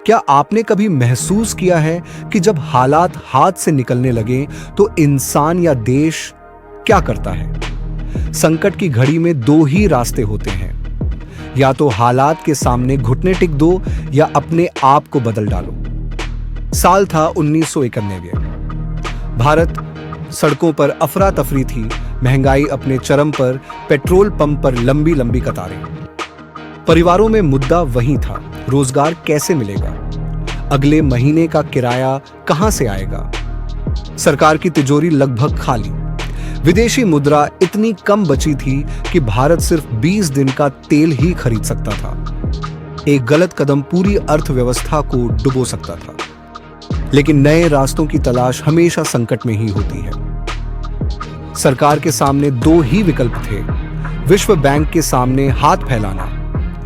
क्या आपने कभी महसूस किया है कि जब हालात हाथ से निकलने लगे तो इंसान या देश क्या करता है? संकट की घड़ी में दो ही रास्ते होते हैं, या तो हालात के सामने घुटने टेक दो या अपने आप को बदल डालो। साल था 1991। भारत सड़कों पर अफरा तफरी थी, महंगाई अपने चरम पर, पेट्रोल पंप पर लंबी लंबी कतारें। परिवारों में मुद्दा वही था, रोजगार कैसे मिलेगा, अगले महीने का किराया कहां से आएगा। सरकार की तिजोरी लगभग खाली, विदेशी मुद्रा इतनी कम बची थी कि भारत सिर्फ 20 दिन का तेल ही खरीद सकता था। एक गलत कदम पूरी अर्थव्यवस्था को डुबो सकता था। लेकिन नए रास्तों की तलाश हमेशा संकट में ही होती है। सरकार के सामने दो ही विकल्प थे, विश्व बैंक के सामने हाथ फैलाना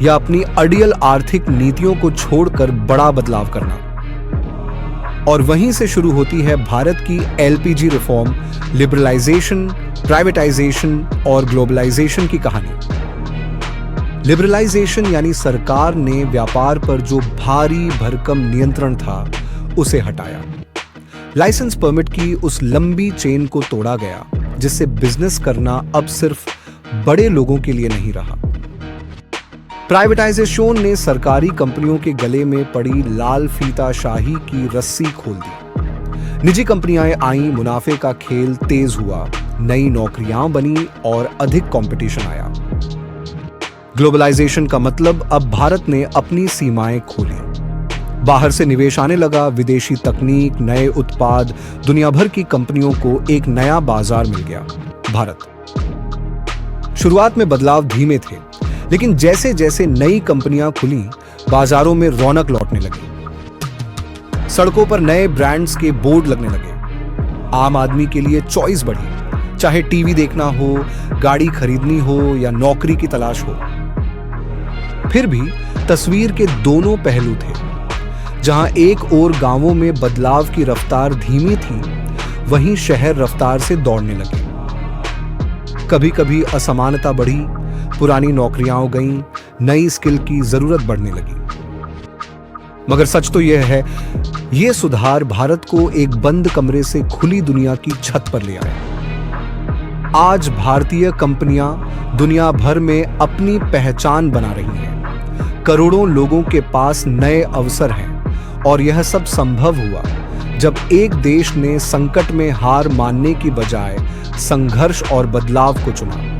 या अपनी अड़ियल आर्थिक नीतियों को छोड़कर बड़ा बदलाव करना। और वहीं से शुरू होती है भारत की एलपीजी रिफॉर्म, लिबरलाइजेशन, प्राइवेटाइजेशन और ग्लोबलाइजेशन की कहानी। लिबरलाइजेशन यानी सरकार ने व्यापार पर जो भारी भरकम नियंत्रण था उसे हटाया। लाइसेंस परमिट की उस लंबी चेन को तोड़ा गया जिससे बिजनेस करना अब सिर्फ बड़े लोगों के लिए नहीं रहा। प्राइवेटाइजेशन ने सरकारी कंपनियों के गले में पड़ी लाल फीता शाही की रस्सी खोल दी। निजी कंपनियां आईं, मुनाफे का खेल तेज हुआ, नई नौकरियां बनी और अधिक कंपटीशन आया। ग्लोबलाइजेशन का मतलब अब भारत ने अपनी सीमाएं खोली। बाहर से निवेश आने लगा, विदेशी तकनीक, नए उत्पाद, दुनिया भर की कंपनियों को एक नया बाजार मिल गया, भारत। शुरुआत में बदलाव धीमे थे, लेकिन जैसे जैसे नई कंपनियां खुली, बाजारों में रौनक लौटने लगी। सड़कों पर नए ब्रांड्स के बोर्ड लगने लगे। आम आदमी के लिए चॉइस बढ़ी, चाहे टीवी देखना हो, गाड़ी खरीदनी हो या नौकरी की तलाश हो। फिर भी तस्वीर के दोनों पहलू थे। जहां एक ओर गांवों में बदलाव की रफ्तार धीमी थी, वहीं शहर रफ्तार से दौड़ने लगे। कभी कभी असमानता बढ़ी, पुरानी नौकरियां गईं, नई स्किल की जरूरत बढ़ने लगी। मगर सच तो यह है, यह सुधार भारत को एक बंद कमरे से खुली दुनिया की छत पर ले आया। आज भारतीय कंपनियां दुनिया भर में अपनी पहचान बना रही हैं। करोड़ों लोगों के पास नए अवसर हैं, और यह सब संभव हुआ जब एक देश ने संकट में हार मानने की बजाय संघर्ष और बदलाव को चुना।